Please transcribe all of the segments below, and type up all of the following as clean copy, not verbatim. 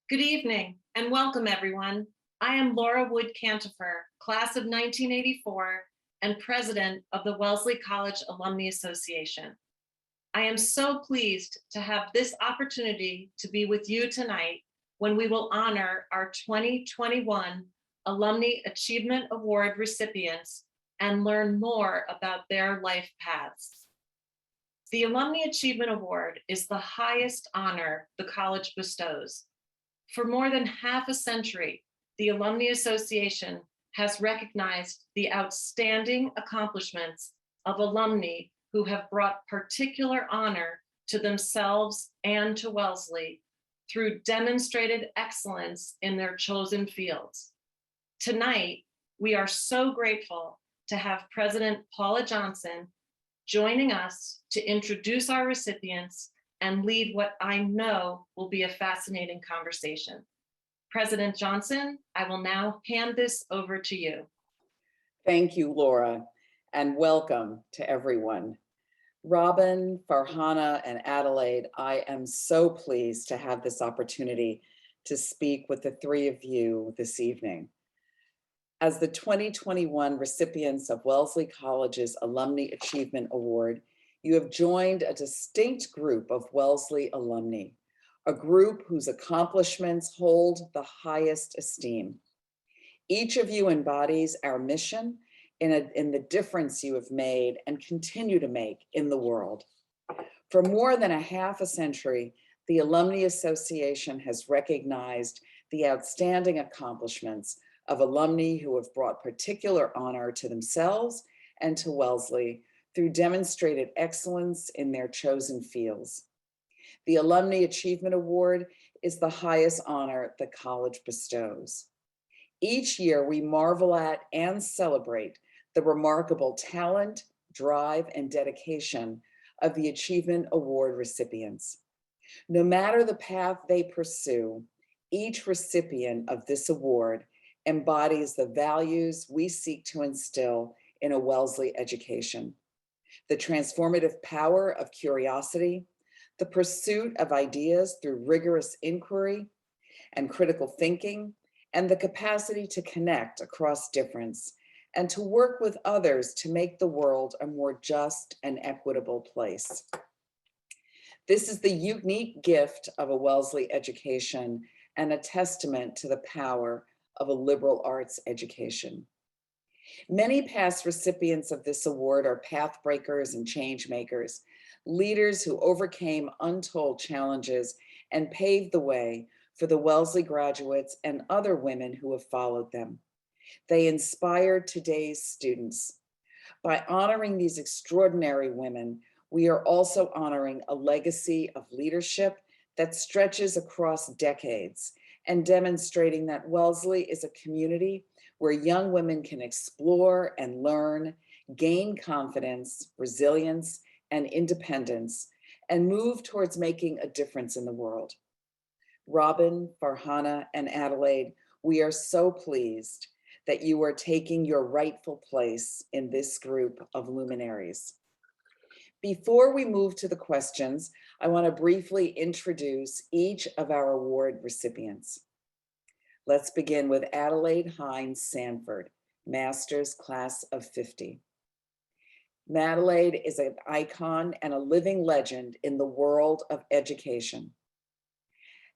Good evening and welcome everyone. I am Laura Wood Cantifer, class of 1984 and president of the Wellesley College Alumni Association. I am so pleased to have this opportunity to be with you tonight when we will honor our 2021 Alumnae Achievement Award recipients and learn more about their life paths. The Alumnae Achievement Award is the highest honor the college bestows. For more than half a century, the Alumni Association has recognized the outstanding accomplishments of alumni who have brought particular honor to themselves and to Wellesley through demonstrated excellence in their chosen fields. Tonight, we are so grateful to have President Paula Johnson joining us to introduce our recipients and lead what I know will be a fascinating conversation. President Johnson, I will now hand this over to you. Thank you, Laura, and welcome to everyone. Robin, Farhana, and Adelaide, I am so pleased to have this opportunity to speak with the three of you this evening. As the 2021 recipients of Wellesley College's Alumnae Achievement Award, you have joined a distinct group of Wellesley alumni, a group whose accomplishments hold the highest esteem. Each of you embodies our mission in the difference you have made and continue to make in the world. For more than a half a century, the Alumni Association has recognized the outstanding accomplishments of alumni who have brought particular honor to themselves and to Wellesley through demonstrated excellence in their chosen fields. The Alumni Achievement Award is the highest honor the college bestows. Each year, we marvel at and celebrate the remarkable talent, drive, and dedication of the Achievement Award recipients. No matter the path they pursue, each recipient of this award embodies the values we seek to instill in a Wellesley education. The transformative power of curiosity, the pursuit of ideas through rigorous inquiry and critical thinking, and the capacity to connect across difference and to work with others to make the world a more just and equitable place. This is the unique gift of a Wellesley education and a testament to the power of a liberal arts education. Many past recipients of this award are path breakers and change makers, leaders who overcame untold challenges and paved the way for the Wellesley graduates and other women who have followed them. They inspired today's students. By honoring these extraordinary women, we are also honoring a legacy of leadership that stretches across decades and demonstrating that Wellesley is a community where young women can explore and learn, gain confidence, resilience, and independence, and move towards making a difference in the world. Robin, Farhana, and Adelaide, we are so pleased that you are taking your rightful place in this group of luminaries. Before we move to the questions, I want to briefly introduce each of our award recipients. Let's begin with Adelaide Hines, Sanford, Master's Class of 50. Adelaide is an icon and a living legend in the world of education.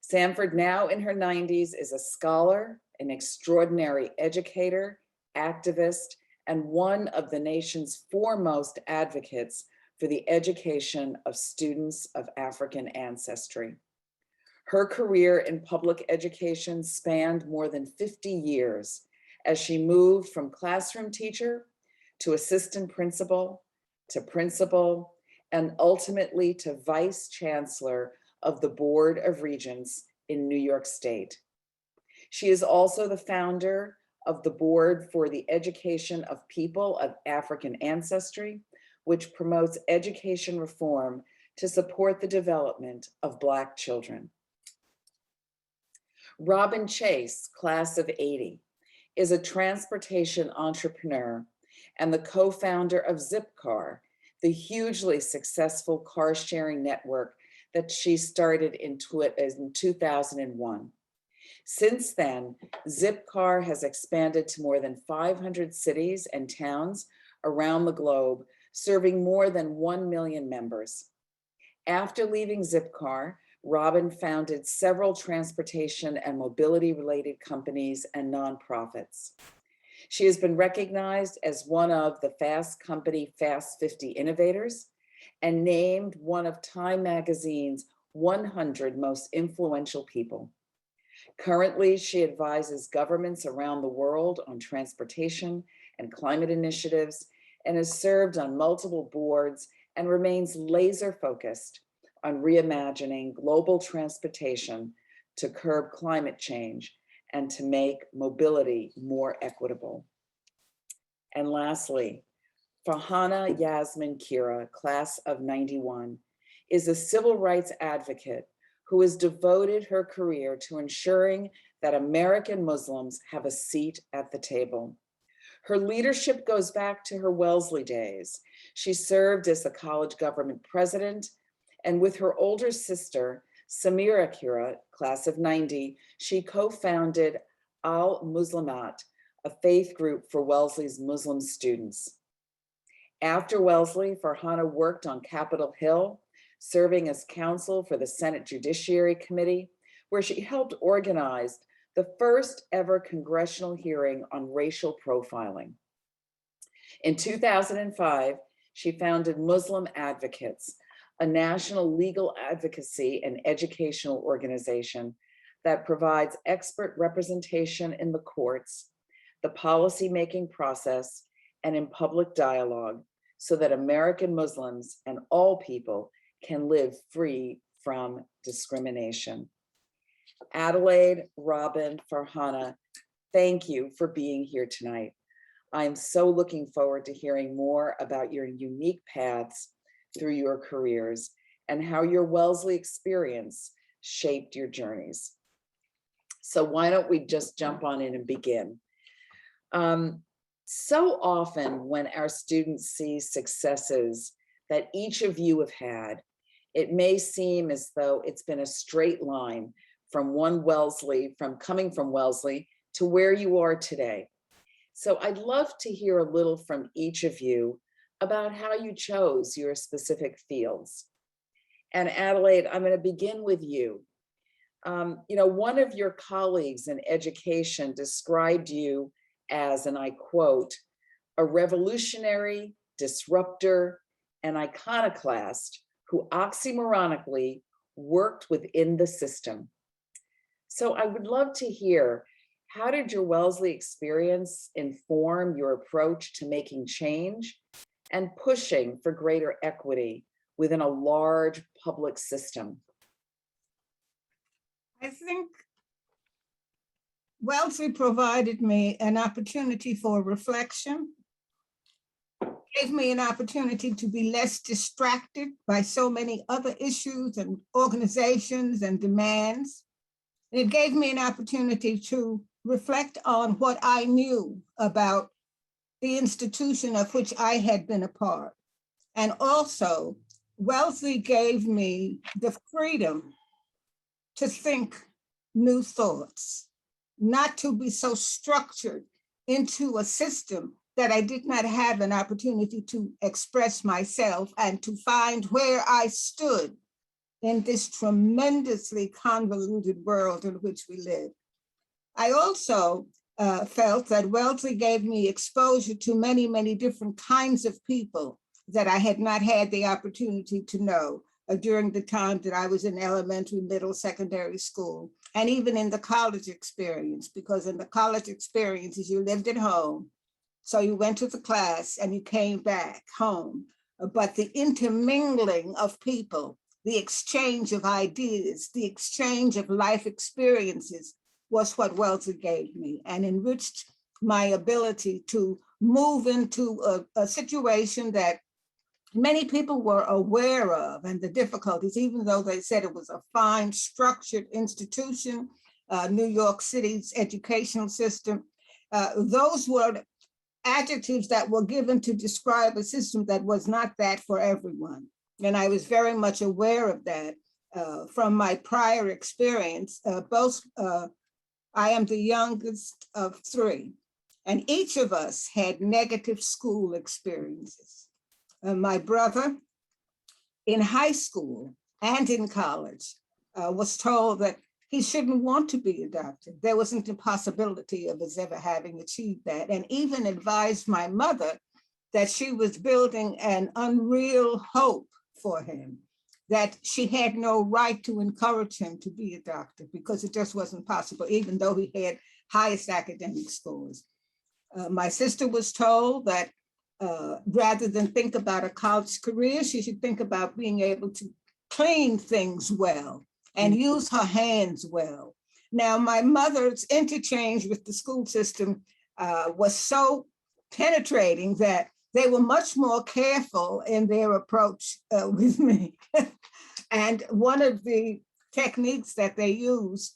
Sanford, now in her 90s, is a scholar, an extraordinary educator, activist, and one of the nation's foremost advocates for the education of students of African ancestry. Her career in public education spanned more than 50 years as she moved from classroom teacher to assistant principal, and ultimately to vice chancellor of the Board of Regents in New York State. She is also the founder of the Board for the Education of People of African Ancestry, which promotes education reform to support the development of Black children. Robin Chase, Class of 80, is a transportation entrepreneur and the co-founder of Zipcar, the hugely successful car sharing network that she started in 2001. Since then, Zipcar has expanded to more than 500 cities and towns around the globe, serving more than 1 million members. After leaving Zipcar, Robin founded several transportation and mobility-related companies and nonprofits. She has been recognized as one of the Fast Company Fast 50 innovators and named one of Time Magazine's 100 most influential people. Currently, she advises governments around the world on transportation and climate initiatives and has served on multiple boards and remains laser focused on reimagining global transportation to curb climate change and to make mobility more equitable. And lastly, Fahana Yasmin Khera, class of 91, is a civil rights advocate who has devoted her career to ensuring that American Muslims have a seat at the table. Her leadership goes back to her Wellesley days. She served as the college government president, and with her older sister, Samira Khera, class of 90, she co-founded Al-Muslimat, a faith group for Wellesley's Muslim students. After Wellesley, Farhana worked on Capitol Hill, serving as counsel for the Senate Judiciary Committee, where she helped organize the first ever congressional hearing on racial profiling. In 2005, she founded Muslim Advocates, a national legal advocacy and educational organization that provides expert representation in the courts, the policy-making process, and in public dialogue so that American Muslims and all people can live free from discrimination. Adelaide, Robin, Farhana, thank you for being here tonight. I'm so looking forward to hearing more about your unique paths through your careers and how your Wellesley experience shaped your journeys. So why don't we just jump on in and begin? So often when our students see successes that each of you have had, it may seem as though it's been a straight line from coming from Wellesley to where you are today. So I'd love to hear a little from each of you about how you chose your specific fields. And Adelaide, I'm going to begin with you. One of your colleagues in education described you as, and I quote, a revolutionary, disruptor, and iconoclast who oxymoronically worked within the system. So I would love to hear, how did your Wellesley experience inform your approach to making change and pushing for greater equity within a large public system? I think Wellesley provided me an opportunity for reflection, gave me an opportunity to be less distracted by so many other issues and organizations and demands. It gave me an opportunity to reflect on what I knew about the institution of which I had been a part. And also, Wellesley gave me the freedom to think new thoughts, not to be so structured into a system that I did not have an opportunity to express myself and to find where I stood in this tremendously convoluted world in which we live. I also felt that Wellesley gave me exposure to many, many different kinds of people that I had not had the opportunity to know during the time that I was in elementary, middle, secondary school, and even in the college experience, because in the college experiences, you lived at home. So you went to the class and you came back home. But the intermingling of people, the exchange of ideas, the exchange of life experiences was what Wellesley gave me and enriched my ability to move into a situation that many people were aware of and the difficulties, even though they said it was a fine, structured institution, New York City's educational system. Those were adjectives that were given to describe a system that was not that for everyone. And I was very much aware of that from my prior experience, both I am the youngest of three, and each of us had negative school experiences. My brother in high school and in college was told that he shouldn't want to be a doctor. There wasn't a possibility of us ever having achieved that, and even advised my mother that she was building an unreal hope for him, that she had no right to encourage him to be a doctor because it just wasn't possible, even though he had highest academic scores. My sister was told that rather than think about a college career, she should think about being able to clean things well and use her hands well. Now, my mother's interchange with the school system was so penetrating that they were much more careful in their approach with me. And one of the techniques that they used,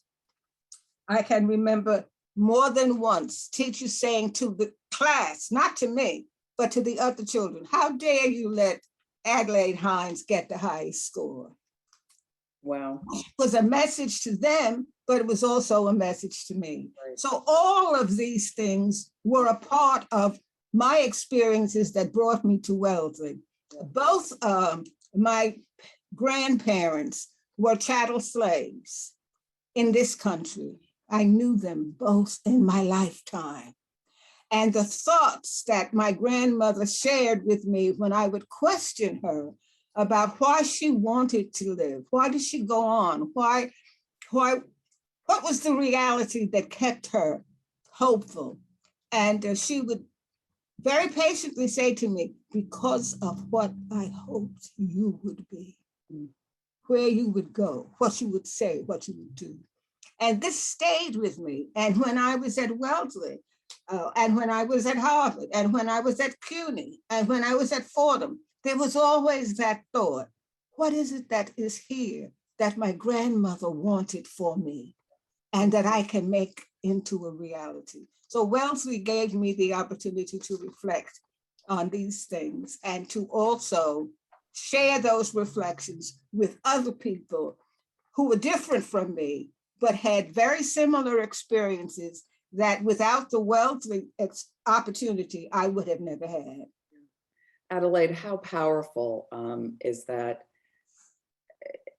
I can remember more than once, teachers saying to the class, not to me, but to the other children, how dare you let Adelaide Hines get the highest score? Wow. It was a message to them, but it was also a message to me. Right. So all of these things were a part of my experiences that brought me to Wellesley. Both my grandparents were chattel slaves in this country. I knew them both in my lifetime. And the thoughts that my grandmother shared with me when I would question her about why she wanted to live, why did she go on, what was the reality that kept her hopeful? And she would very patiently say to me, because of what I hoped you would be, where you would go, what you would say, what you would do. And this stayed with me. And when I was at Wellesley, and when I was at Harvard, and when I was at CUNY, and when I was at Fordham, there was always that thought, what is it that is here that my grandmother wanted for me and that I can make into a reality? So Wellesley gave me the opportunity to reflect on these things and to also share those reflections with other people who were different from me, but had very similar experiences that without the Wellesley opportunity, I would have never had. Adelaide, how powerful is that?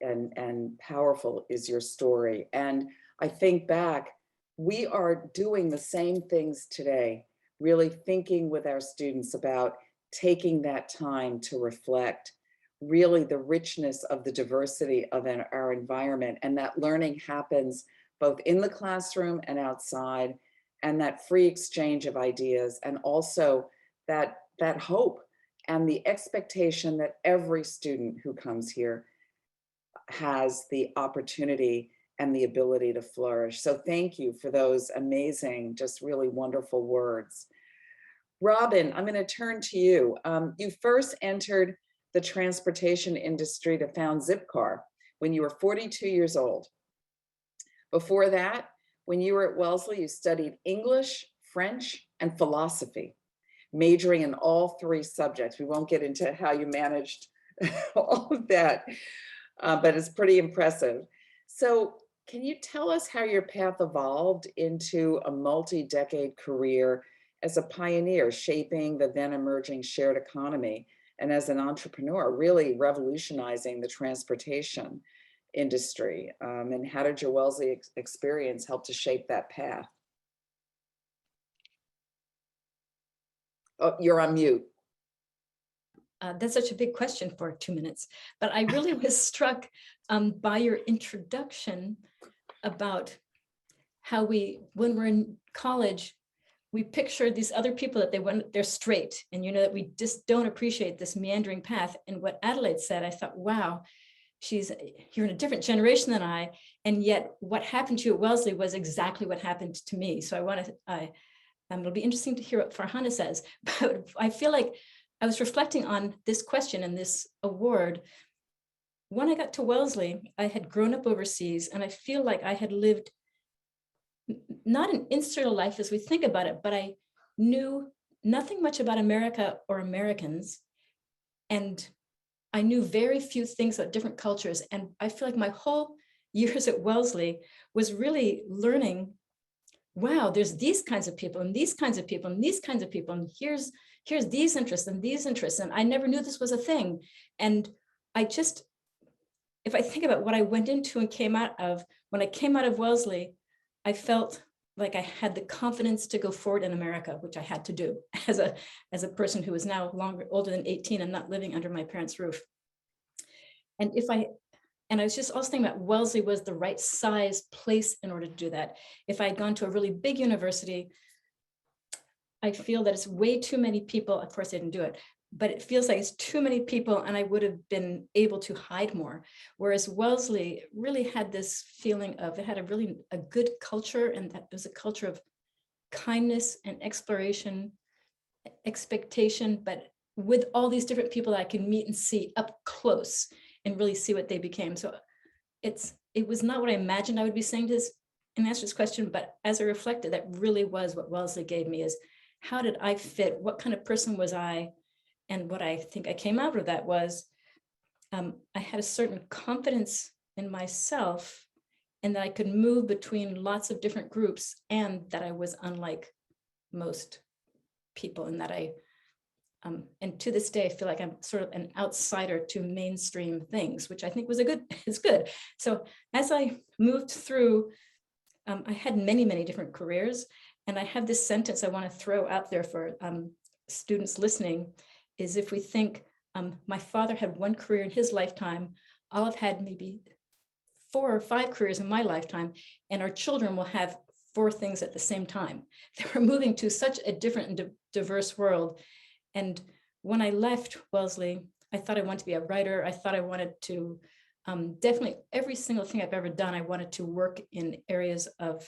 And powerful is your story. And I think back, we are doing the same things today, really thinking with our students about taking that time to reflect, really the richness of the diversity of our environment, and that learning happens both in the classroom and outside, and that free exchange of ideas, and also that hope and the expectation that every student who comes here has the opportunity and the ability to flourish. So thank you for those amazing, just really wonderful words. Robin, I'm going to turn to you. You first entered the transportation industry to found Zipcar when you were 42 years old. Before that, when you were at Wellesley, you studied English, French, and philosophy, majoring in all three subjects. We won't get into how you managed all of that, but it's pretty impressive. So can you tell us how your path evolved into a multi-decade career as a pioneer, shaping the then emerging shared economy, and as an entrepreneur, really revolutionizing the transportation industry? And how did your Wellesley experience help to shape that path? Oh, you're on mute. That's such a big question for 2 minutes, but I really was struck by your introduction about how when we're in college, we picture these other people that they're straight, and that we just don't appreciate this meandering path. And what Adelaide said, I thought, wow, you're in a different generation than I, and yet what happened to you at Wellesley was exactly what happened to me. So it'll be interesting to hear what Farhana says, but I feel like I was reflecting on this question and this award. When I got to Wellesley, I had grown up overseas, and I feel like I had lived not an insular life as we think about it, but I knew nothing much about America or Americans, and I knew very few things about different cultures. And I feel like my whole years at Wellesley was really learning wow, there's these kinds of people and these kinds of people and these kinds of people. And here's these interests and these interests. And I never knew this was a thing. And I just, if I think about what I went into and came out of, when I came out of Wellesley, I felt like I had the confidence to go forward in America, which I had to do as a person who is now older than 18 and not living under my parents' roof. And I was just also thinking about Wellesley was the right size place in order to do that. If I had gone to a really big university, I feel that it's way too many people. Of course, I didn't do it, but it feels like it's too many people and I would have been able to hide more. Whereas Wellesley really had this feeling of, it had a good culture, and that was a culture of kindness and exploration, expectation, but with all these different people that I can meet and see up close and really see what they became. So it was not what I imagined I would be saying to this and answer this question, but as I reflected, that really was what Wellesley gave me, is how did I fit? What kind of person was I? And what I think I came out of that was I had a certain confidence in myself, and that I could move between lots of different groups, and that I was unlike most people, and that and to this day, I feel like I'm sort of an outsider to mainstream things, which I think was it's good. So as I moved through, I had many, many different careers. And I have this sentence I want to throw out there for students listening, is if we think my father had one career in his lifetime, I'll have had maybe 4 or 5 careers in my lifetime, and our children will have 4 things at the same time. They were moving to such a different and diverse world. And when I left Wellesley, I thought I wanted to be a writer. I thought I wanted to, definitely every single thing I've ever done, I wanted to work in areas that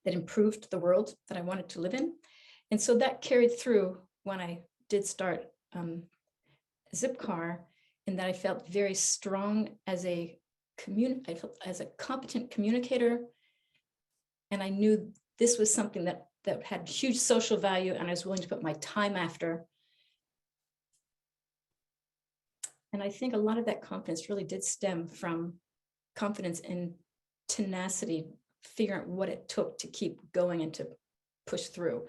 improved the world that I wanted to live in. And so that carried through when I did start Zipcar, in that I felt very strong as I felt as a competent communicator. And I knew this was something that had huge social value, and I was willing to put my time after. And I think a lot of that confidence really did stem from confidence and tenacity, figuring out what it took to keep going and to push through.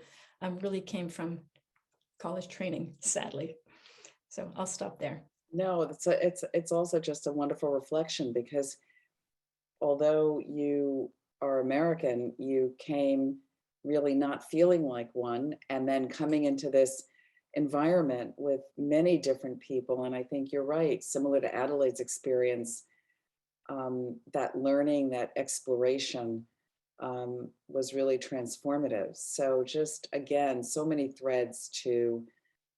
Really came from college training, sadly. So I'll stop there. No, it's also just a wonderful reflection, because although you are American, you came really not feeling like one, and then coming into this environment with many different people. And I think you're right, similar to Adelaide's experience, that learning, that exploration was really transformative. So just, again, so many threads to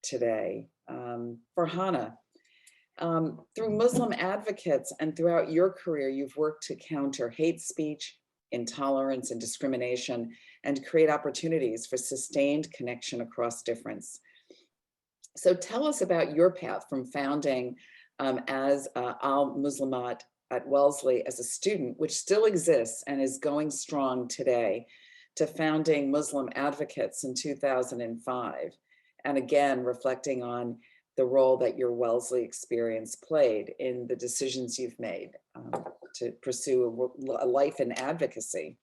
today. Farhana, through Muslim advocates and throughout your career, you've worked to counter hate speech, intolerance, and discrimination, and create opportunities for sustained connection across difference. So tell us about your path from founding as Al-Muslimat at Wellesley as a student, which still exists and is going strong today, to founding Muslim Advocates in 2005. And again, reflecting on the role that your Wellesley experience played in the decisions you've made to pursue a life in advocacy.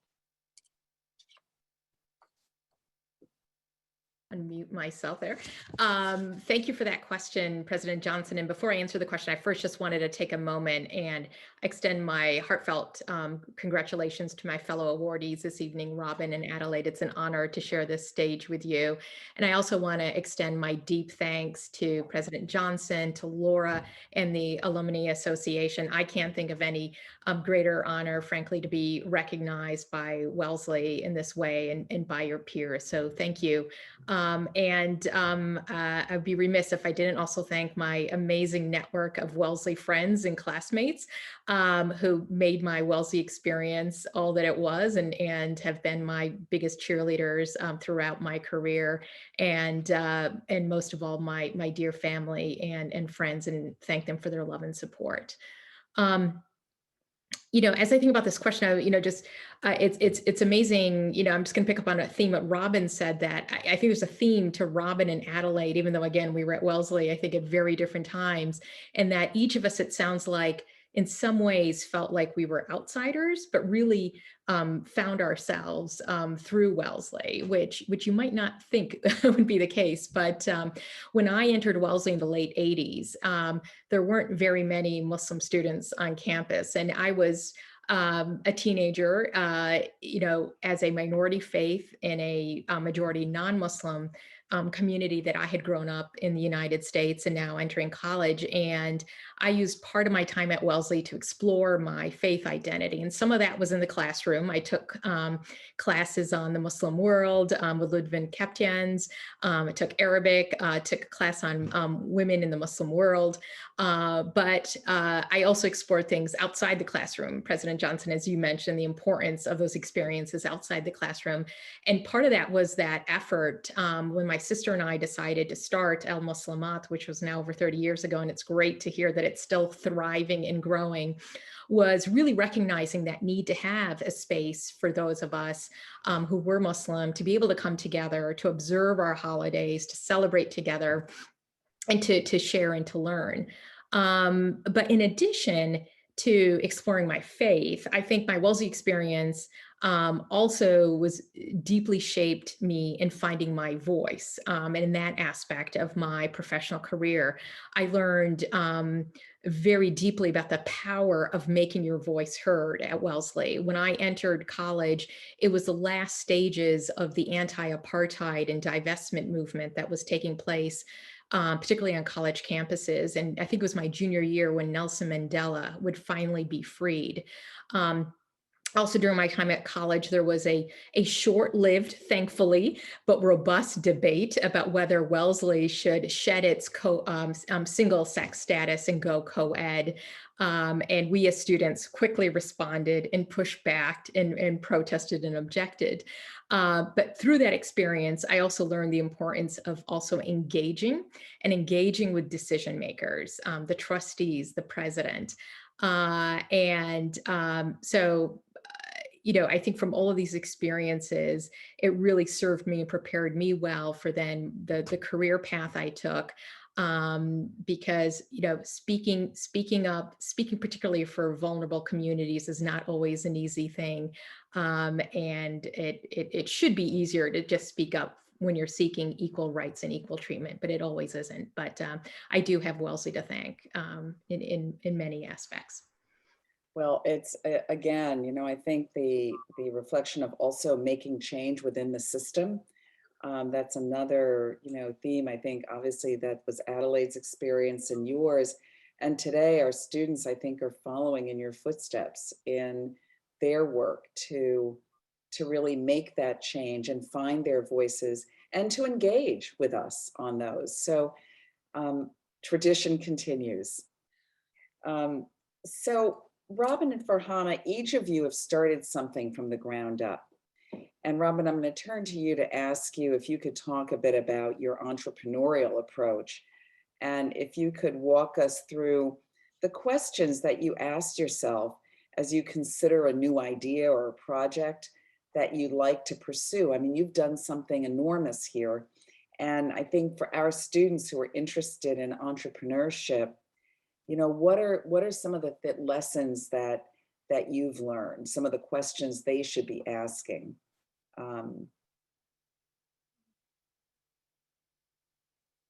Unmute myself there. Thank you for that question, President Johnson. And before I answer the question, I first just wanted to take a moment and extend my heartfelt congratulations to my fellow awardees this evening, Robin and Adelaide. It's an honor to share this stage with you. And I also want to extend my deep thanks to President Johnson, to Laura, and the Alumnae Association. I can't think of any greater honor, frankly, to be recognized by Wellesley in this way and by your peers. So thank you. I'd be remiss if I didn't also thank my amazing network of Wellesley friends and classmates who made my Wellesley experience all that it was, and have been my biggest cheerleaders throughout my career, and most of all, my dear family and friends, and thank them for their love and support. As I think about this question, it's amazing. I'm just going to pick up on a theme that Robin said, that I think there's a theme to Robin and Adelaide, even though, again, we were at Wellesley, I think, at very different times, and that each of us, it sounds like, in some ways felt like we were outsiders, but really found ourselves through Wellesley, which you might not think would be the case. But when I entered Wellesley in the late 80s, there weren't very many Muslim students on campus. And I was a teenager, as a minority faith in a majority non-Muslim community that I had grown up in the United States and now entering college. And I used part of my time at Wellesley to explore my faith identity. And some of that was in the classroom. I took classes on the Muslim world with Ludwig Kaptians. I took Arabic, took a class on women in the Muslim world. But I also explored things outside the classroom. President Johnson, as you mentioned, the importance of those experiences outside the classroom. And part of that was that effort when my sister and I decided to start Al Muslimat, which was now over 30 years ago, and it's great to hear that it's still thriving and growing, was really recognizing that need to have a space for those of us who were Muslim to be able to come together, to observe our holidays, to celebrate together, and to share and to learn. But in addition to exploring my faith, I think my Wellesley experience also was deeply shaped me in finding my voice. And in that aspect of my professional career, I learned very deeply about the power of making your voice heard at Wellesley. When I entered college, it was the last stages of the anti-apartheid and divestment movement that was taking place, particularly on college campuses. And I think it was my junior year when Nelson Mandela would finally be freed. Also, during my time at college, there was a short-lived, thankfully, but robust debate about whether Wellesley should shed its single-sex status and go co-ed. And we as students quickly responded and pushed back and protested and objected. But through that experience, I also learned the importance of also engaging with decision makers, the trustees, the president. I think from all of these experiences, it really served me and prepared me well for then the career path I took. Because, speaking up, speaking particularly for vulnerable communities is not always an easy thing. And it should be easier to just speak up when you're seeking equal rights and equal treatment, but it always isn't. But I do have Wellesley to thank in many aspects. Well, it's again, I think the reflection of also making change within the system. That's another, theme. I think obviously that was Adelaide's experience and yours. And today our students, I think, are following in your footsteps in their work to really make that change and find their voices and to engage with us on those. So tradition continues. So Robin and Farhana, each of you have started something from the ground up. And Robin, I'm going to turn to you to ask you if you could talk a bit about your entrepreneurial approach. And if you could walk us through the questions that you asked yourself as you consider a new idea or a project that you'd like to pursue. I mean, you've done something enormous here. And I think for our students who are interested in entrepreneurship, what are some of the lessons that you've learned, some of the questions they should be asking?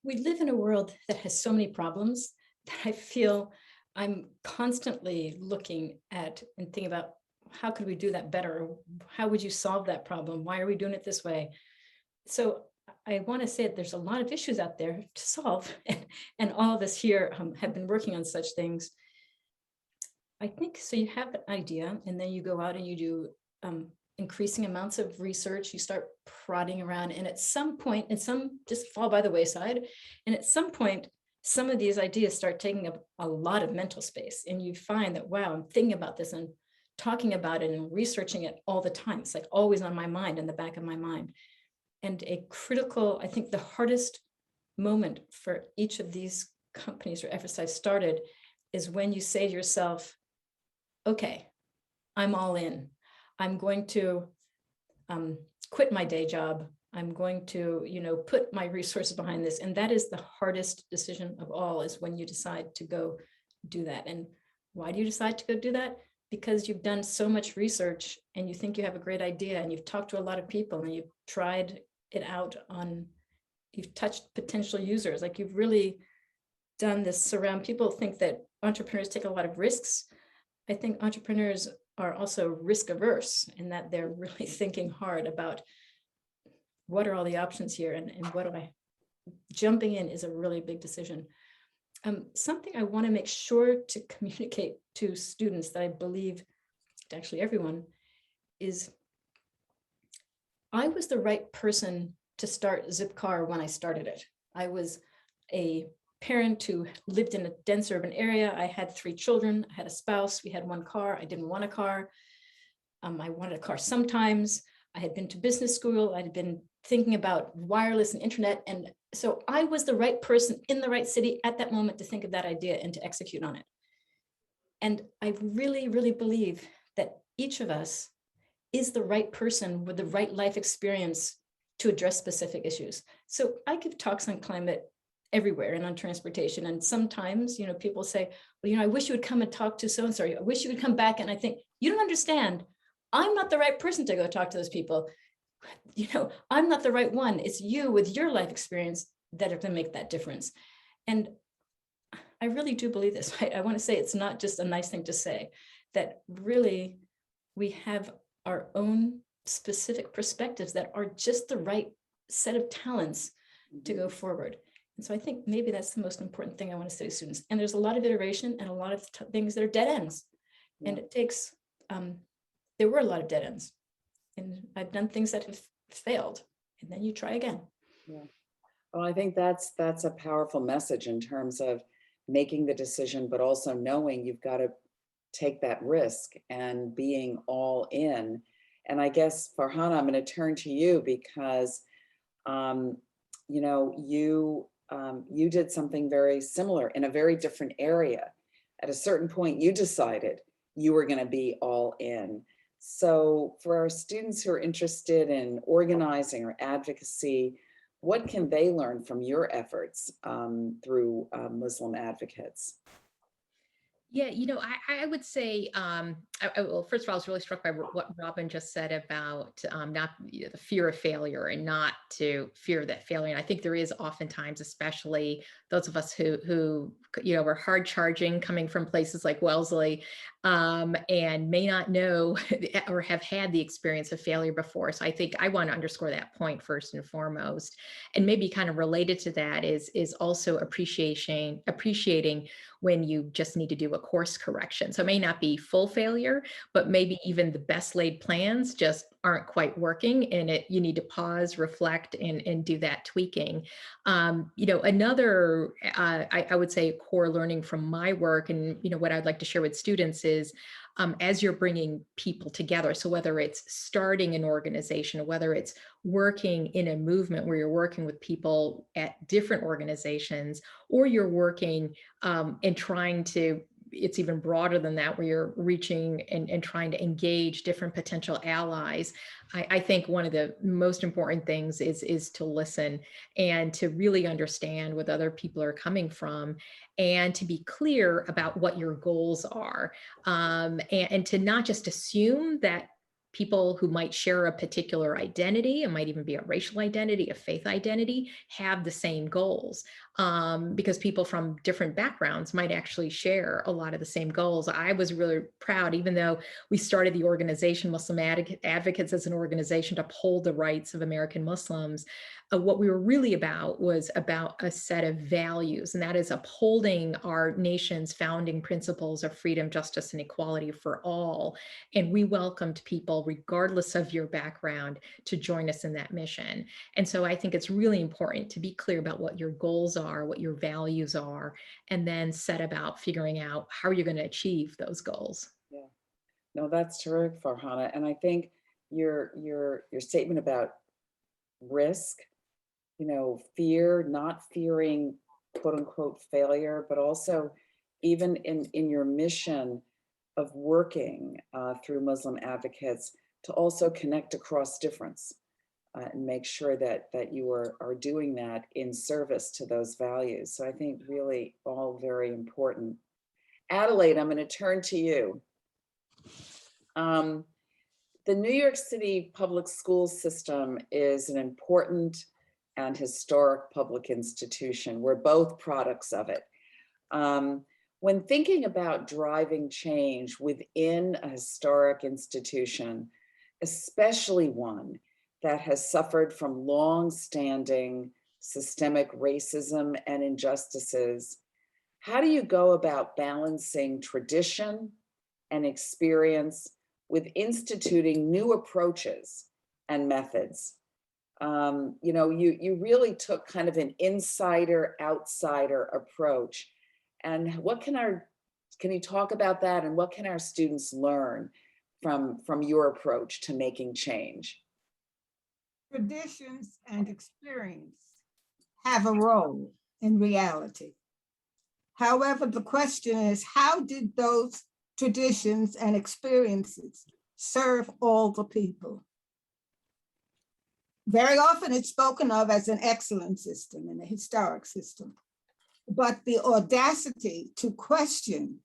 We live in a world that has so many problems that I feel I'm constantly looking at and thinking about how could we do that better? How would you solve that problem? Why are we doing it this way? So I want to say that there's a lot of issues out there to solve, and all of us here have been working on such things. I think so. You have an idea, and then you go out and you do increasing amounts of research. You start prodding around, and at some point, and some just fall by the wayside. And at some point, some of these ideas start taking up a lot of mental space, and you find that, wow, I'm thinking about this and talking about it and researching it all the time. It's like always on my mind, in the back of my mind. And a critical, I think the hardest moment for each of these companies or efforts I've started is when you say to yourself, okay, I'm all in. I'm going to quit my day job. I'm going to, put my resources behind this. And that is the hardest decision of all, is when you decide to go do that. And Why do you decide to go do that? Because you've done so much research and you think you have a great idea and you've talked to a lot of people and you've tried it out on, you've touched potential users. Like you've really done this around, people think that entrepreneurs take a lot of risks. I think entrepreneurs are also risk averse in that they're really thinking hard about what are all the options here and what do I, jumping in is a really big decision. Something I want to make sure to communicate to students that I believe, to actually everyone, is I was the right person to start Zipcar when I started it. I was a parent who lived in a dense urban area. I had 3 children. I had a spouse. We had 1 car. I didn't want a car. I wanted a car sometimes. I had been to business school. I'd been thinking about wireless and internet. And so I was the right person in the right city at that moment to think of that idea and to execute on it. And I really, really believe that each of us is the right person with the right life experience to address specific issues. So I give talks on climate everywhere and on transportation. And sometimes, people say, well, I wish you would come and talk to so-and-so. I wish you would come back. And I think, you don't understand. I'm not the right person to go talk to those people. I'm not the right one. It's you with your life experience that are going to make that difference. And I really do believe this. I want to say it's not just a nice thing to say, that really we have our own specific perspectives that are just the right set of talents to go forward. And so I think maybe that's the most important thing I want to say to students. And there's a lot of iteration and a lot of things that are dead ends. And it takes, there were a lot of dead ends. And I've done things that have failed. And then you try again. Yeah. Well, I think that's a powerful message in terms of making the decision, but also knowing you've got to take that risk and being all in. And I guess, Farhana, I'm going to turn to you because, you did something very similar in a very different area. At a certain point, you decided you were going to be all in. So for our students who are interested in organizing or advocacy, what can they learn from your efforts through Muslim Advocates? Yeah, I would say, well, first of all, I was really struck by what Robin just said about not the fear of failure and not to fear that failure. And I think there is oftentimes, especially those of us who were hard charging, coming from places like Wellesley, and may not know or have had the experience of failure before. So I think I want to underscore that point first and foremost. And maybe kind of related to that is also appreciating when you just need to do a course correction. So it may not be full failure, but maybe even the best laid plans just aren't quite working, and you need to pause, reflect, and do that tweaking. Another, I would say, core learning from my work, and what I'd like to share with students is, as you're bringing people together, so whether it's starting an organization, or whether it's working in a movement where you're working with people at different organizations, or you're working and trying to, it's even broader than that, where you're reaching and trying to engage different potential allies. I think one of the most important things is to listen and to really understand what other people are coming from, and to be clear about what your goals are, and to not just assume that people who might share a particular identity, it might even be a racial identity, a faith identity, have the same goals, because people from different backgrounds might actually share a lot of the same goals. I was really proud, even though we started the organization Muslim Advocates as an organization to uphold the rights of American Muslims, what we were really about was about a set of values, and that is upholding our nation's founding principles of freedom, justice, and equality for all. And we welcomed people, regardless of your background, to join us in that mission. And so I think it's really important to be clear about what your goals are, what your values are, and then set about figuring out how you're going to achieve those goals. Yeah, no, that's terrific, Farhana. And I think your statement about risk, fear, not fearing, quote unquote, failure, but also even in your mission of working through Muslim Advocates to also connect across difference and make sure that you are doing that in service to those values. So I think really all very important. Adelaide, I'm going to turn to you. The New York City public school system is an important and historic public institution. We're both products of it. When thinking about driving change within a historic institution, especially one that has suffered from long-standing systemic racism and injustices, how do you go about balancing tradition and experience with instituting new approaches and methods? You really took kind of an insider-outsider approach. And what can you talk about that, and what can our students learn from your approach to making change? Traditions and experience have a role in reality. However, the question is, how did those traditions and experiences serve all the people? Very often it's spoken of as an excellent system and a historic system, but the audacity to question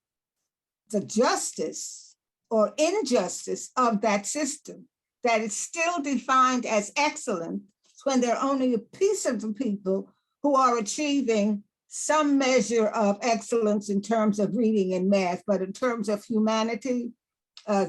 the justice or injustice of that system, that is still defined as excellent when there are only a piece of the people who are achieving some measure of excellence in terms of reading and math, but in terms of humanity,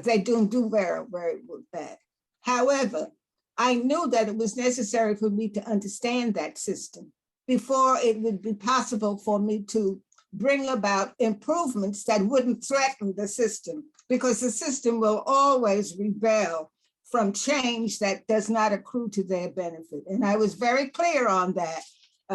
they don't do very, very with that. However, I knew that it was necessary for me to understand that system before it would be possible for me to bring about improvements that wouldn't threaten the system, because the system will always rebel from change that does not accrue to their benefit. And I was very clear on that.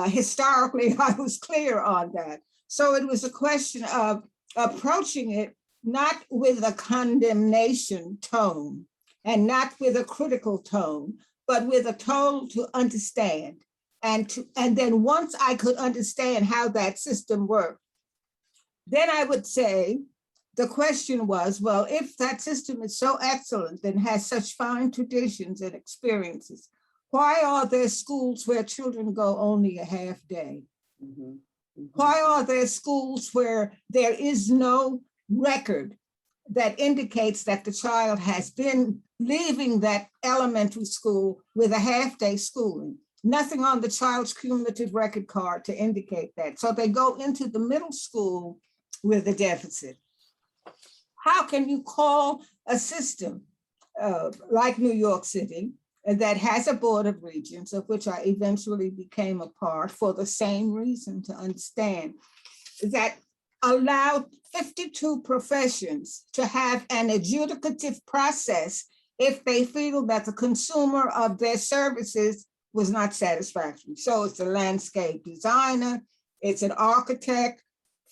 Historically, I was clear on that. So it was a question of approaching it not with a condemnation tone and not with a critical tone, but with a tone to understand. And then once I could understand how that system worked, then I would say, the question was, well, if that system is so excellent and has such fine traditions and experiences, why are there schools where children go only a half day? Mm-hmm. Mm-hmm. Why are there schools where there is no record that indicates that the child has been leaving that elementary school with a half-day schooling? Nothing on the child's cumulative record card to indicate that. So they go into the middle school with a deficit. How can you call a system like New York City that has a board of regents, of which I eventually became a part for the same reason, to understand that allowed 52 professions to have an adjudicative process if they feel that the consumer of their services was not satisfactory. So it's a landscape designer, it's an architect,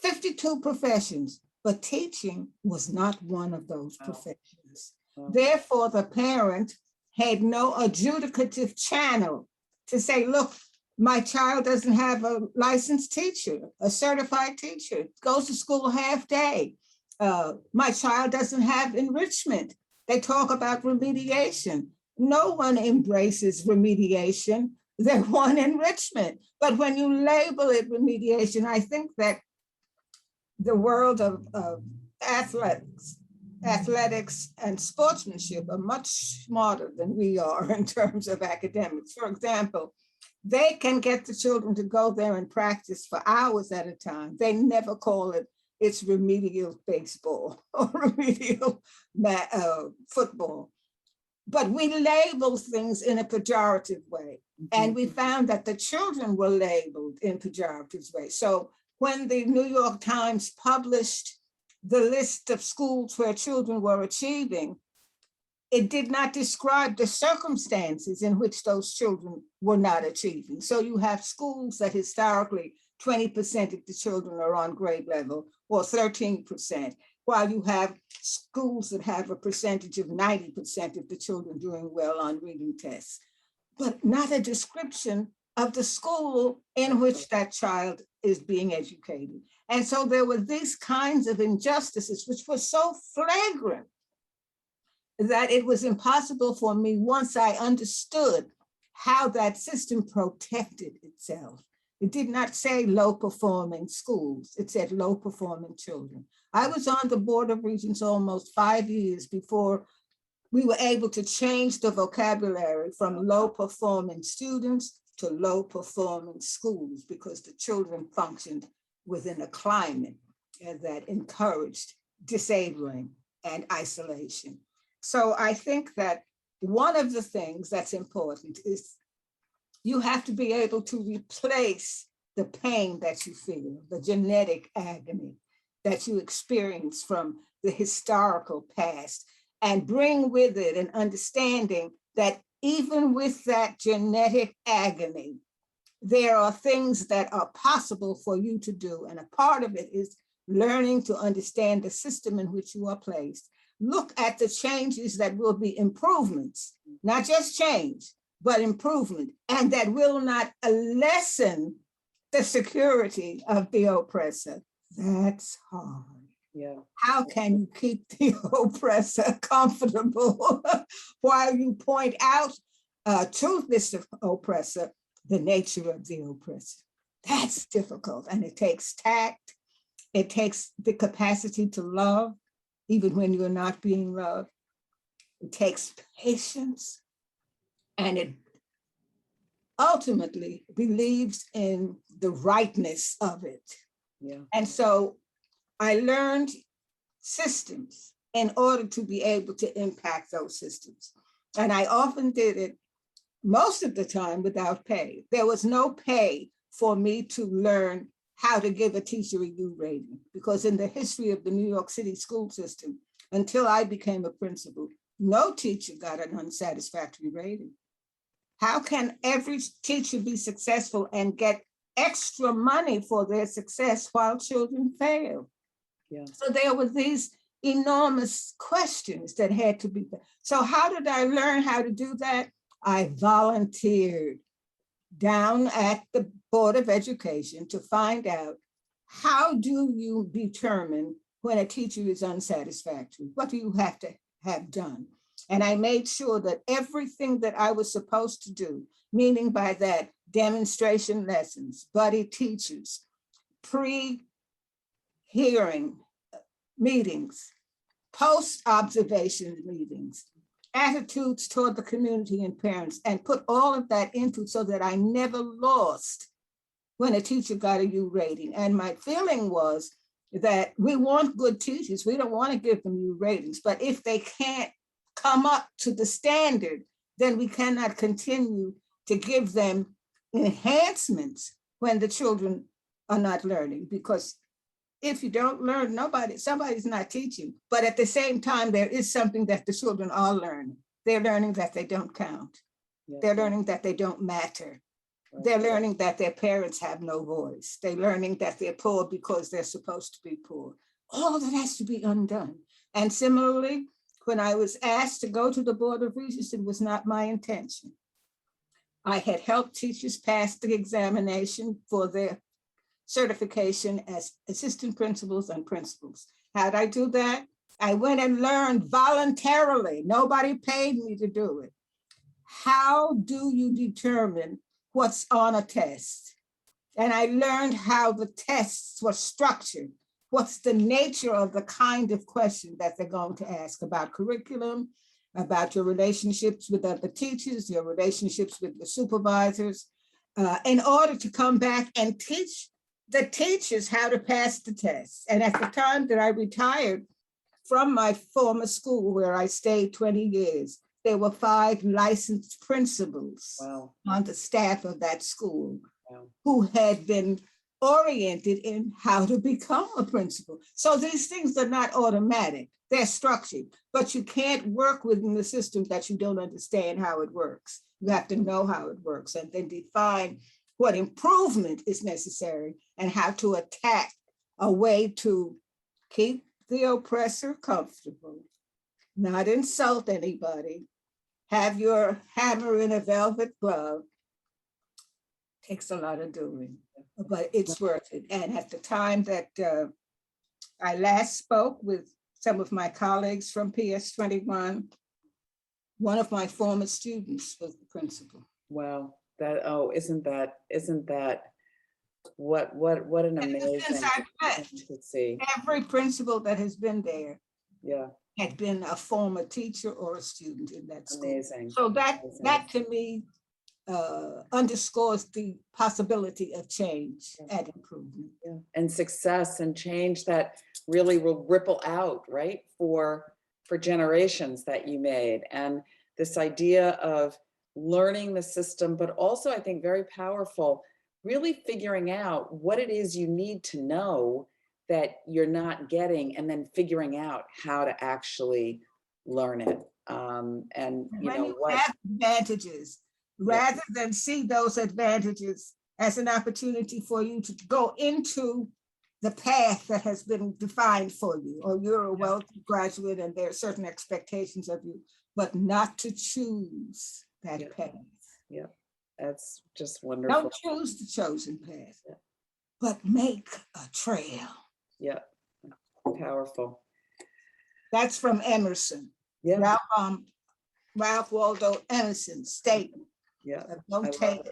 52 professions, but teaching was not one of those professions. Therefore, the parent had no adjudicative channel to say, look, my child doesn't have a licensed teacher, a certified teacher, goes to school half day. My child doesn't have enrichment. They talk about remediation. No one embraces remediation. They want enrichment. But when you label it remediation, I think that the world of athletics and sportsmanship are much smarter than we are in terms of academics. For example, they can get the children to go there and practice for hours at a time. They never call it, it's remedial baseball or remedial football. But we label things in a pejorative way. And we found that the children were labeled in pejorative ways. So when the New York Times published the list of schools where children were achieving, it did not describe the circumstances in which those children were not achieving. So you have schools that historically 20% of the children are on grade level, or 13%, while you have schools that have a percentage of 90% of the children doing well on reading tests, but not a description of the school in which that child is being educated. And so there were these kinds of injustices which were so flagrant that it was impossible for me, once I understood how that system protected itself. It did not say low performing schools, it said low performing children. I was on the Board of Regents almost 5 years before we were able to change the vocabulary from low performing students to low performing schools, because the children functioned within a climate that encouraged disabling and isolation. So I think that one of the things that's important is you have to be able to replace the pain that you feel, the genetic agony that you experience from the historical past, and bring with it an understanding that even with that genetic agony, there are things that are possible for you to do. And a part of it is learning to understand the system in which you are placed. Look at the changes that will be improvements, not just change, but improvement, and that will not lessen the security of the oppressor. That's hard. Yeah. How can you keep the oppressor comfortable while you point out to this oppressor the nature of the oppressor? That's difficult, and it takes tact. It takes the capacity to love, even when you're not being loved. It takes patience, and it ultimately believes in the rightness of it. Yeah. And so I learned systems in order to be able to impact those systems. And I often did it most of the time without pay. There was no pay for me to learn how to give a teacher a U rating, because in the history of the New York City school system, until I became a principal, no teacher got an unsatisfactory rating. How can every teacher be successful and get extra money for their success while children fail? Yeah. So there were these enormous questions that had to be. So how did I learn how to do that? I volunteered down at the Board of Education to find out, how do you determine when a teacher is unsatisfactory? What do you have to have done? And I made sure that everything that I was supposed to do, meaning by that demonstration lessons, buddy teachers, pre-hearing meetings, post-observation meetings, attitudes toward the community and parents, and put all of that into so that I never lost when a teacher got a U rating. And my feeling was that we want good teachers. We don't want to give them U ratings, but if they can't come up to the standard, then we cannot continue to give them enhancements when the children are not learning. Because if you don't learn, somebody's not teaching. But at the same time, there is something that the children are learning. They're learning that they don't count. Yeah. They're learning that they don't matter. They're learning that their parents have no voice. They're learning that they're poor because they're supposed to be poor. All of that has to be undone. And similarly, when I was asked to go to the Board of Regents, it was not my intention. I had helped teachers pass the examination for their certification as assistant principals and principals. How'd I do that? I went and learned voluntarily. Nobody paid me to do it. How do you determine what's on a test? And I learned how the tests were structured. What's the nature of the kind of question that they're going to ask about curriculum, about your relationships with other teachers, your relationships with the supervisors, in order to come back and teach the teachers how to pass the tests. And at the time that I retired from my former school, where I stayed 20 years, there were 5 licensed principals Wow. on the staff of that school. Wow. Who had been oriented in how to become a principal. So these things are not automatic, they're structured, but you can't work within the system that you don't understand how it works. You have to know how it works and then define what improvement is necessary and how to attack a way to keep the oppressor comfortable, not insult anybody, have your hammer in a velvet glove. Takes a lot of doing, but it's worth it. And at the time that I last spoke with some of my colleagues from PS21, one of my former students was the principal. Wow. That, oh, isn't that What an And ever since amazing I've left, thing to see. every principal that has been there Yeah, had been a former teacher or a student in that school. amazing. So that Amazing. to me underscores the possibility of change and improvement. Yeah. And success and change that really will ripple out, right, for generations that you made. And this idea of learning the system, but also I think very powerful, really figuring out what it is you need to know that you're not getting, and then figuring out how to actually learn it. And you When know you what? have advantages, rather than see those advantages as an opportunity for you to go into the path that has been defined for you, or you're a wealthy graduate and there are certain expectations of you, but not to choose that path. Yeah, that's just wonderful. Don't choose the chosen path, Yeah. but make a trail. Yeah, powerful. That's from Emerson. Yeah, Ralph Waldo Emerson's statement. yeah, Don't take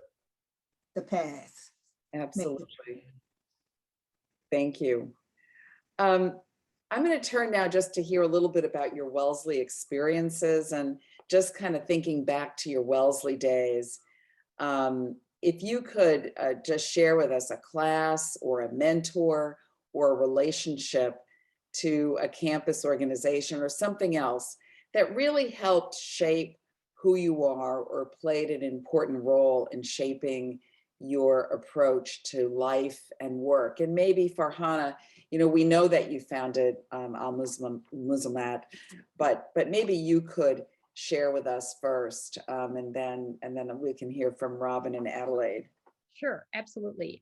the path. absolutely. Thank you. I'm going to turn now just to hear a little bit about your Wellesley experiences, and just kind of thinking back to your Wellesley days. If you could just share with us a class or a mentor or a relationship to a campus organization or something else that really helped shape who you are or played an important role in shaping your approach to life and work. And maybe Farhana, you know, we know that you founded Al-Muslimat, but maybe you could share with us first, and then we can hear from Robin and Adelaide. Sure, absolutely.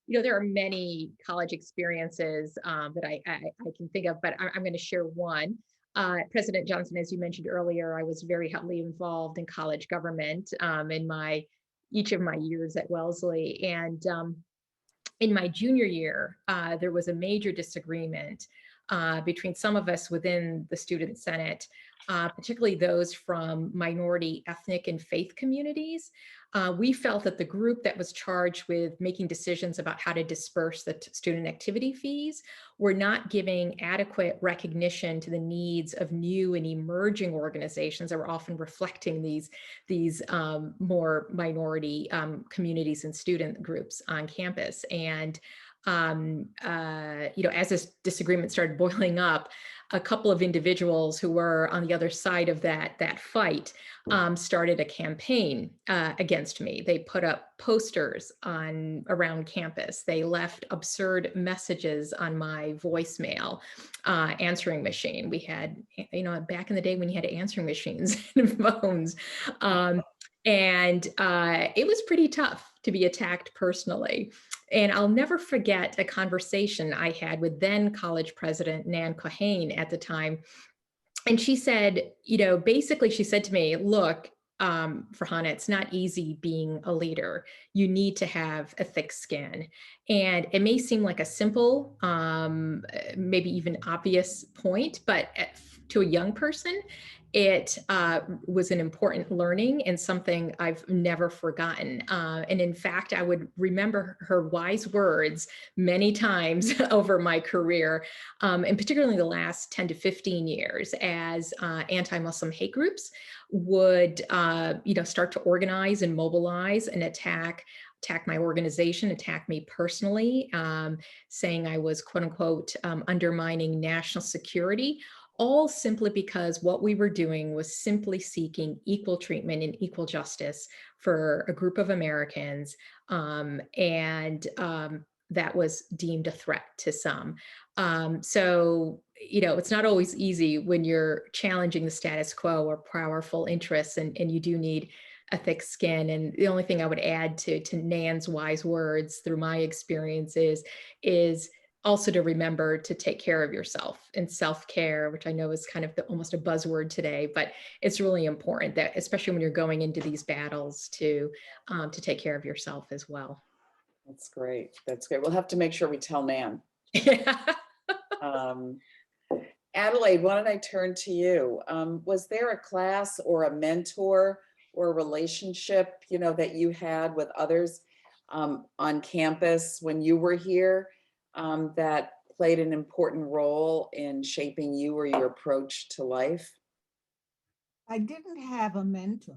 You know, there are many college experiences that I can think of, but I'm going to share one. President Johnson, as you mentioned earlier, I was very heavily involved in college government in each of my years at Wellesley. And in my junior year, there was a major disagreement between some of us within the Student Senate, particularly those from minority ethnic and faith communities. We felt that the group that was charged with making decisions about how to disperse the student activity fees were not giving adequate recognition to the needs of new and emerging organizations that were often reflecting these more minority communities and student groups on campus. And you know, as this disagreement started boiling up, a couple of individuals who were on the other side of that fight started a campaign against me. They put up posters around campus. They left absurd messages on my voicemail answering machine. We had, you know, back in the day when you had answering machines and phones. And it was pretty tough to be attacked personally. And I'll never forget a conversation I had with then college president Nan Cohane at the time. And she said, you know, basically she said to me, look, Farhana, it's not easy being a leader. You need to have a thick skin. And it may seem like a simple, maybe even obvious point, but to a young person, it was an important learning and something I've never forgotten. And in fact, I would remember her wise words many times over my career, and particularly the last 10 to 15 years, as anti-Muslim hate groups would you know, start to organize and mobilize and attack my organization, attack me personally, saying I was, quote unquote, undermining national security, all simply because what we were doing was simply seeking equal treatment and equal justice for a group of Americans. And that was deemed a threat to some. So, you know, it's not always easy when you're challenging the status quo or powerful interests, and you do need a thick skin. And the only thing I would add to Nan's wise words through my experiences is also to remember to take care of yourself, and self-care, which I know is kind of almost a buzzword today, but it's really important that, especially when you're going into these battles, to take care of yourself as well. That's great. That's great. We'll have to make sure we tell Nan. Adelaide, why don't I turn to you? Was there a class or a mentor or a relationship, you know, that you had with others on campus when you were here that played an important role in shaping you or your approach to life? I didn't have a mentor.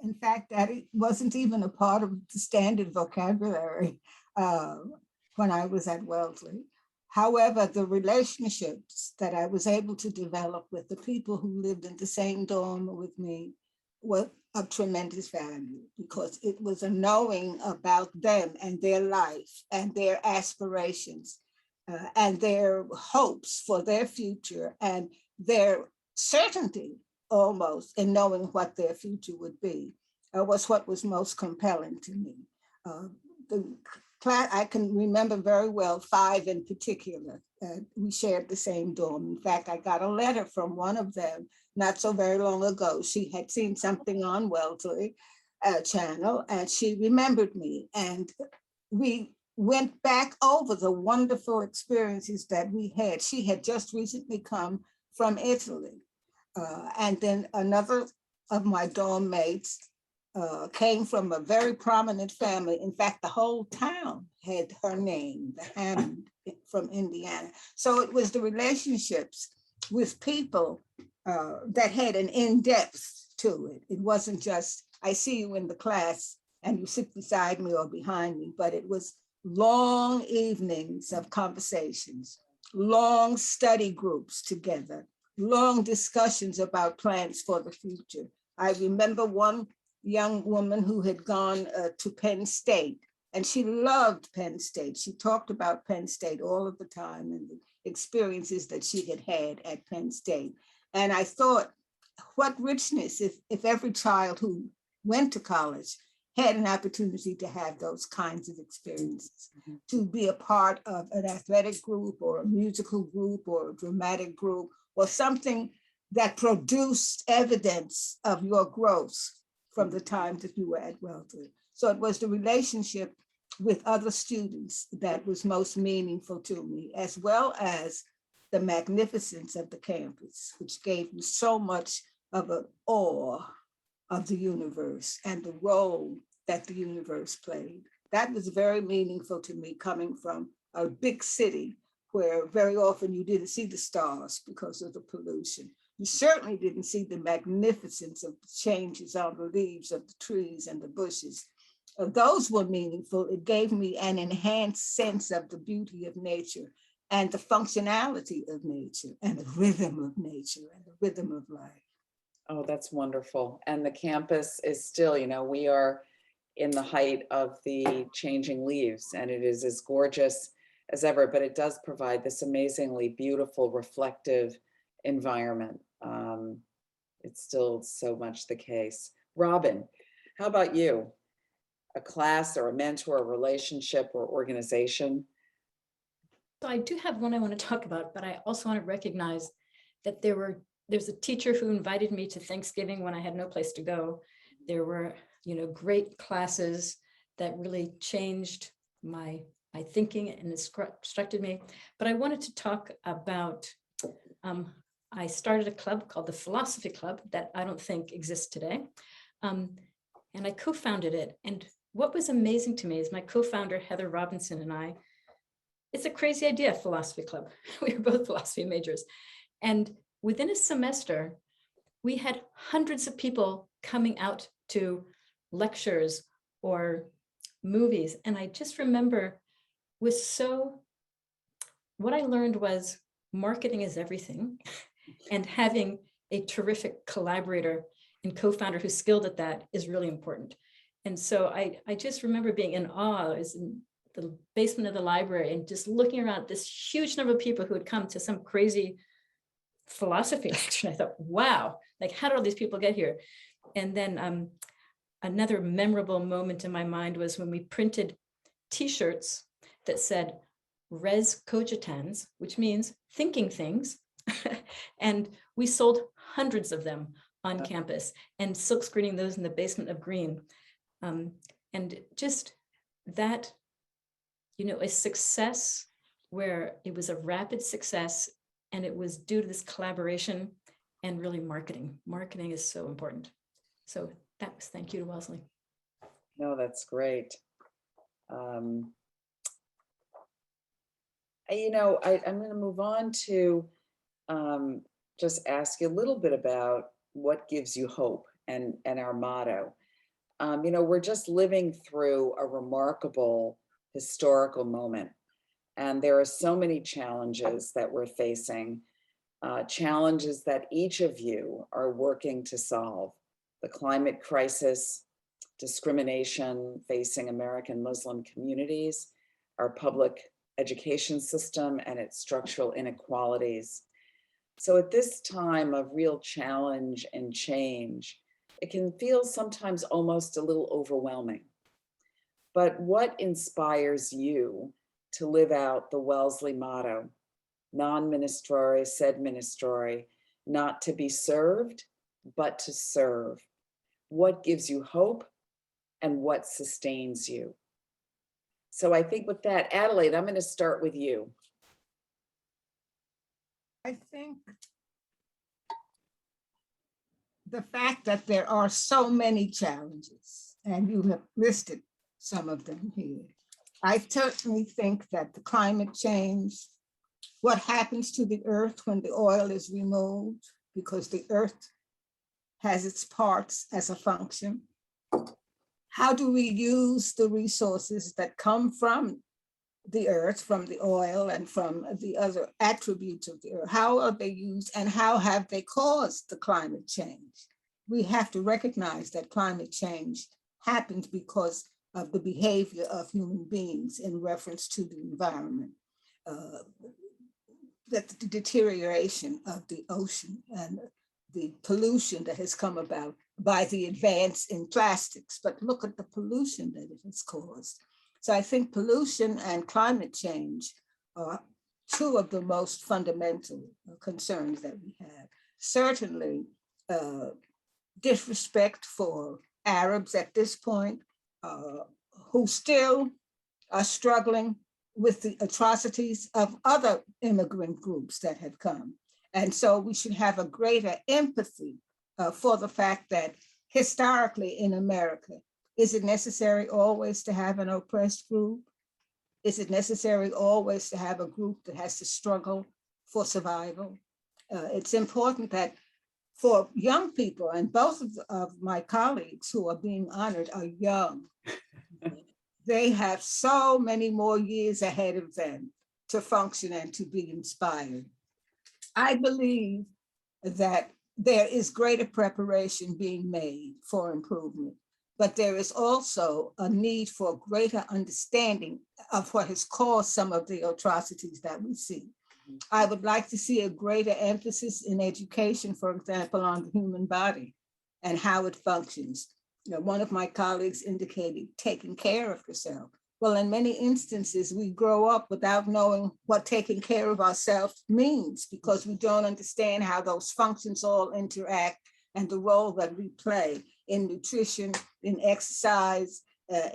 In fact, that it wasn't even a part of the standard vocabulary when I was at Wellesley. However, the relationships that I was able to develop with the people who lived in the same dorm with me were of tremendous value, because it was a knowing about them and their life and their aspirations and their hopes for their future and their certainty almost in knowing what their future would be was what was most compelling to me. The class, I can remember very well 5 in particular. We shared the same dorm. In fact, I got a letter from one of them not so very long ago. She had seen something on Wellesley channel and she remembered me. And we went back over the wonderful experiences that we had. She had just recently come from Italy. And then another of my dorm mates came from a very prominent family. In fact, the whole town had her name, the Hammond from Indiana. So it was the relationships with people that had an in-depth to it. It wasn't just, I see you in the class and you sit beside me or behind me, but it was long evenings of conversations, long study groups together, long discussions about plans for the future. I remember one young woman who had gone to Penn State, and she loved Penn State. She talked about Penn State all of the time and the experiences that she had had at Penn State. And I thought, what richness if every child who went to college had an opportunity to have those kinds of experiences, to be a part of an athletic group or a musical group or a dramatic group or something that produced evidence of your growth from the time that you were at Wellesley. So it was the relationship with other students that was most meaningful to me, as well as the magnificence of the campus, which gave me so much of an awe of the universe and the role that the universe played. That was very meaningful to me, coming from a big city where very often you didn't see the stars because of the pollution. You certainly didn't see the magnificence of the changes on the leaves of the trees and the bushes. Those were meaningful. It gave me an enhanced sense of the beauty of nature and the functionality of nature and the rhythm of nature and the rhythm of life. Oh, that's wonderful. And the campus is still, we are in the height of the changing leaves, and it is as gorgeous as ever, but it does provide this amazingly beautiful, reflective environment. It's still so much the case. Robin, how about you? A class or a mentor, a relationship or organization? So I do have one I want to talk about, but I also want to recognize that there's a teacher who invited me to Thanksgiving when I had no place to go. There were, great classes that really changed my thinking and instructed me. But I wanted to talk about, I started a club called the Philosophy Club that I don't think exists today. And I co-founded it. And what was amazing to me is my co-founder, Heather Robinson, and I, it's a crazy idea, Philosophy Club. We were both philosophy majors. And within a semester, we had hundreds of people coming out to lectures or movies. And I just remember what I learned was marketing is everything. And having a terrific collaborator and co-founder who's skilled at that is really important. And so I just remember being in awe. I was in the basement of the library and just looking around this huge number of people who had come to some crazy philosophy lecture. And I thought, wow, how did all these people get here? And then another memorable moment in my mind was when we printed t-shirts that said res cogitans, which means thinking things. And we sold hundreds of them on campus and silk screening those in the basement of Green. And just that, a success where it was a rapid success and it was due to this collaboration and really marketing. Marketing is so important. So that was thank you to Wellesley. No, that's great. I'm going to move on to just ask you a little bit about what gives you hope and our motto. We're just living through a remarkable historical moment, and there are so many challenges that we're facing, challenges that each of you are working to solve. The climate crisis, discrimination facing American Muslim communities, our public education system and its structural inequalities. So at this time of real challenge and change, it can feel sometimes almost a little overwhelming. But what inspires you to live out the Wellesley motto, non ministrare sed ministrare, not to be served, but to serve? What gives you hope and what sustains you? So I think with that, Adelaide, I'm going to start with you. I think the fact that there are so many challenges, and you have listed some of them here. I certainly think that the climate change, what happens to the earth when the oil is removed, because the earth has its parts as a function. How do we use the resources that come from the earth, from the oil and from the other attributes of the earth? How are they used and how have they caused the climate change? We have to recognize that climate change happens because of the behavior of human beings in reference to the environment, that the deterioration of the ocean and the pollution that has come about by the advance in plastics. But look at the pollution that it has caused. So I think pollution and climate change are two of the most fundamental concerns that we have. Certainly, disrespect for Arabs at this point, who still are struggling with the atrocities of other immigrant groups that have come. And so we should have a greater empathy for the fact that historically in America, is it necessary always to have an oppressed group? Is it necessary always to have a group that has to struggle for survival? It's important that for young people, and both of my colleagues who are being honored are young. They have so many more years ahead of them to function and to be inspired. I believe that there is greater preparation being made for improvement, but there is also a need for greater understanding of what has caused some of the atrocities that we see. I would like to see a greater emphasis in education, for example, on the human body and how it functions. One of my colleagues indicated taking care of yourself. Well, in many instances, we grow up without knowing what taking care of ourselves means because we don't understand how those functions all interact and the role that we play in nutrition, in exercise,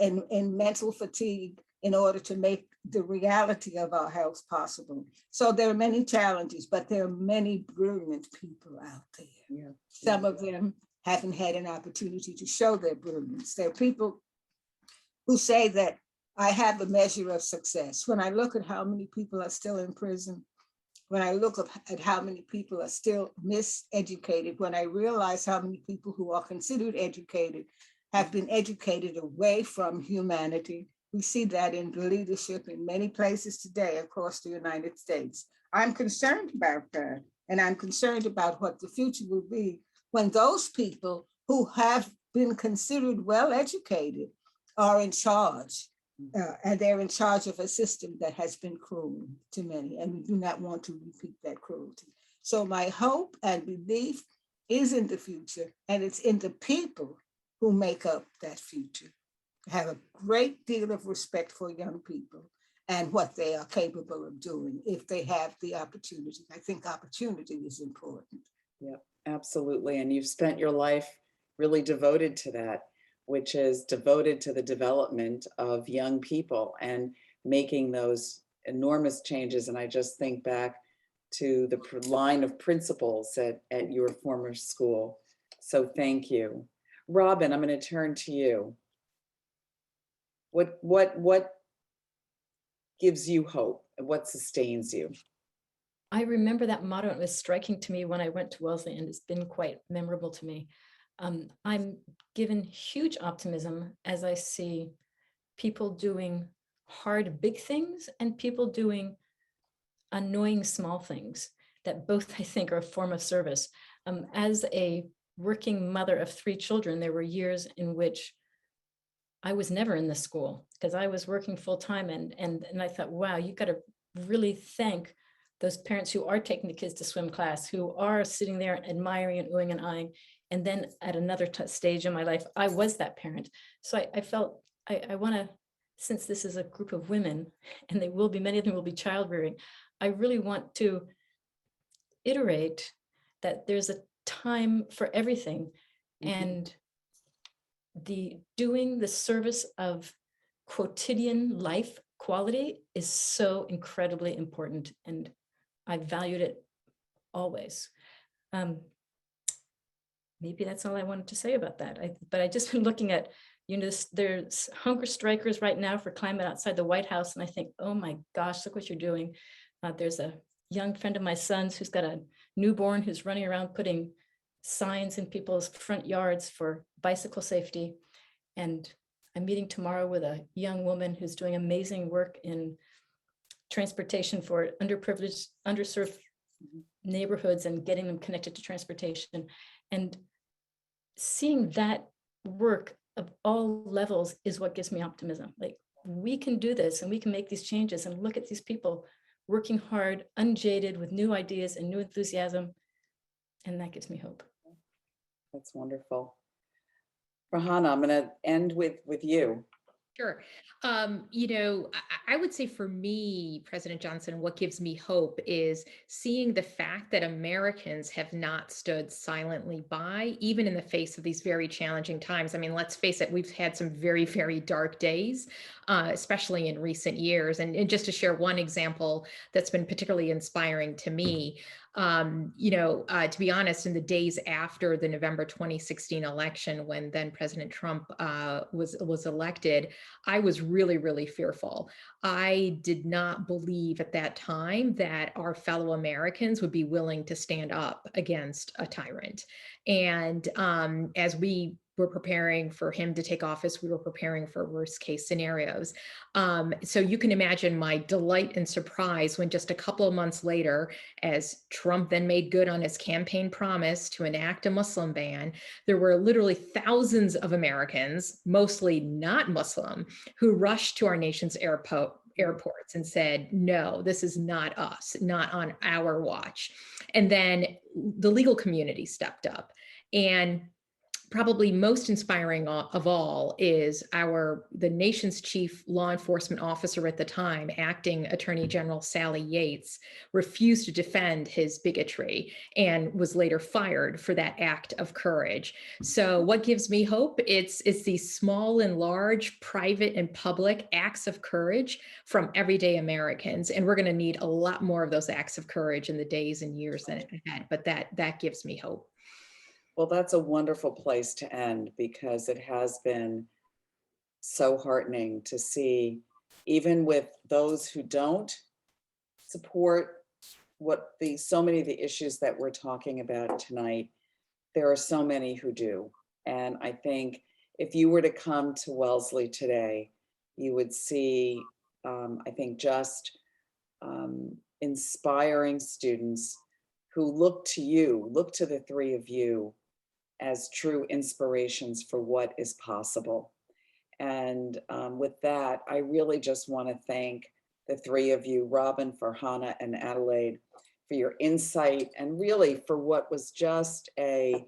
in mental fatigue, in order to make the reality of our health possible. So there are many challenges, but there are many brilliant people out there. Yeah. Some of them haven't had an opportunity to show their brilliance. There are people who say that I have a measure of success. When I look at how many people are still in prison, when I look at how many people are still miseducated, when I realize how many people who are considered educated have been educated away from humanity, we see that in the leadership in many places today across the United States. I'm concerned about that, and I'm concerned about what the future will be when those people who have been considered well-educated are in charge, and they're in charge of a system that has been cruel to many, and we do not want to repeat that cruelty. So my hope and belief is in the future, and it's in the people who make up that future. I have a great deal of respect for young people and what they are capable of doing if they have the opportunity. I think opportunity is important. Yeah, absolutely. And you've spent your life really devoted to that, which is devoted to the development of young people and making those enormous changes. And I just think back to the line of principals at your former school. So thank you. Robin, I'm going to turn to you. What gives you hope and what sustains you? I remember that motto. It was striking to me when I went to Wellesley, and it's been quite memorable to me. I'm given huge optimism as I see people doing hard, big things and people doing annoying small things that both I think are a form of service. As a working mother of 3 children, there were years in which I was never in the school because I was working full time, and I thought, wow, you got to really thank those parents who are taking the kids to swim class, who are sitting there admiring and oohing and eyeing. And then at another stage in my life, I was that parent. So I felt I want to, since this is a group of women, and they will be, many of them will be child rearing, I really want to iterate that there's a time for everything. And the doing the service of quotidian life quality is so incredibly important, and I valued it always. Maybe that's all I wanted to say about that. But I just been looking at, there's hunger strikers right now for climate outside the White House, and I think, oh my gosh, look what you're doing. There's a young friend of my son's who's got a newborn who's running around putting signs in people's front yards for bicycle safety. And I'm meeting tomorrow with a young woman who's doing amazing work in transportation for underprivileged, underserved neighborhoods and getting them connected to transportation. And seeing that work of all levels is what gives me optimism. Like, we can do this and we can make these changes, and look at these people working hard, unjaded, with new ideas and new enthusiasm. And that gives me hope. That's wonderful. Fahana, I'm going to end with you. Sure. I would say for me, President Johnson, what gives me hope is seeing the fact that Americans have not stood silently by, even in the face of these very challenging times. I mean, let's face it, we've had some very, very dark days, especially in recent years. And just to share one example that's been particularly inspiring to me, to be honest, in the days after the November 2016 election, when then President Trump was elected, I was really, really fearful. I did not believe at that time that our fellow Americans would be willing to stand up against a tyrant. And as we were preparing for him to take office, we were preparing for worst case scenarios. So you can imagine my delight and surprise when just a couple of months later, as Trump then made good on his campaign promise to enact a Muslim ban, there were literally thousands of Americans, mostly not Muslim, who rushed to our nation's airports and said, no, this is not us, not on our watch. And then the legal community stepped up. And probably most inspiring of all is the nation's chief law enforcement officer at the time, acting Attorney General Sally Yates, refused to defend his bigotry and was later fired for that act of courage. So what gives me hope? It's these small and large, private and public acts of courage from everyday Americans. And we're going to need a lot more of those acts of courage in the days and years ahead. But that gives me hope. Well, that's a wonderful place to end, because it has been so heartening to see, even with those who don't support so many of the issues that we're talking about tonight, there are so many who do. And I think if you were to come to Wellesley today, you would see, I think, just inspiring students who look to the 3 of you as true inspirations for what is possible. And with that, I really just want to thank the 3 of you, Robin, Farhana, and Adelaide, for your insight, and really for what was just a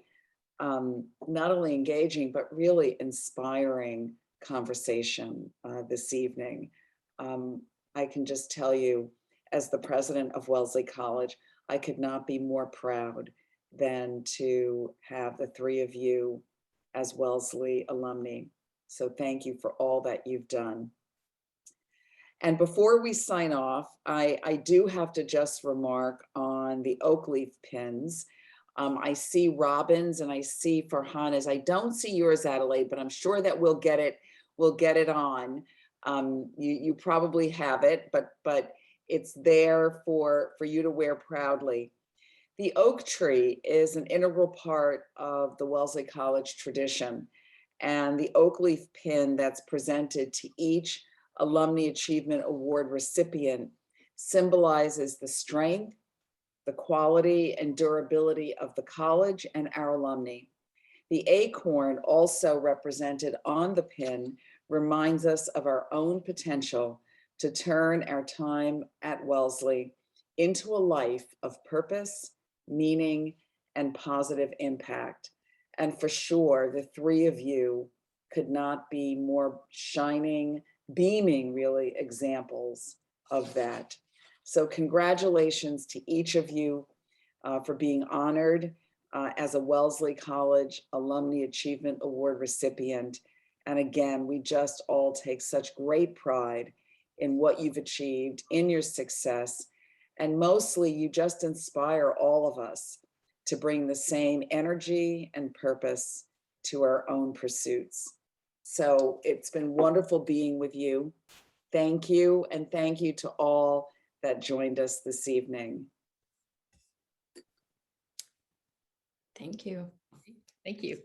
not only engaging, but really inspiring conversation this evening. I can just tell you, as the president of Wellesley College, I could not be more proud than to have the 3 of you as Wellesley alumni. So thank you for all that you've done. And before we sign off, I do have to just remark on the oak leaf pins. I see Robin's and I see Farhana's. I don't see yours, Adelaide, but I'm sure that we'll get it we'll get it on. You probably have it, but it's there for you to wear proudly. The oak tree is an integral part of the Wellesley College tradition, and the oak leaf pin that's presented to each Alumnae Achievement Award recipient symbolizes the strength, the quality, and durability of the college and our alumni. The acorn, also represented on the pin, reminds us of our own potential to turn our time at Wellesley into a life of purpose, meaning, and positive impact. And for sure, the three of you could not be more shining, beaming, really, examples of that. So congratulations to each of you for being honored as a Wellesley College Alumnae Achievement Award recipient. And again, we just all take such great pride in what you've achieved, in your success, and mostly you just inspire all of us to bring the same energy and purpose to our own pursuits. So it's been wonderful being with you. Thank you, and thank you to all that joined us this evening. Thank you. Thank you.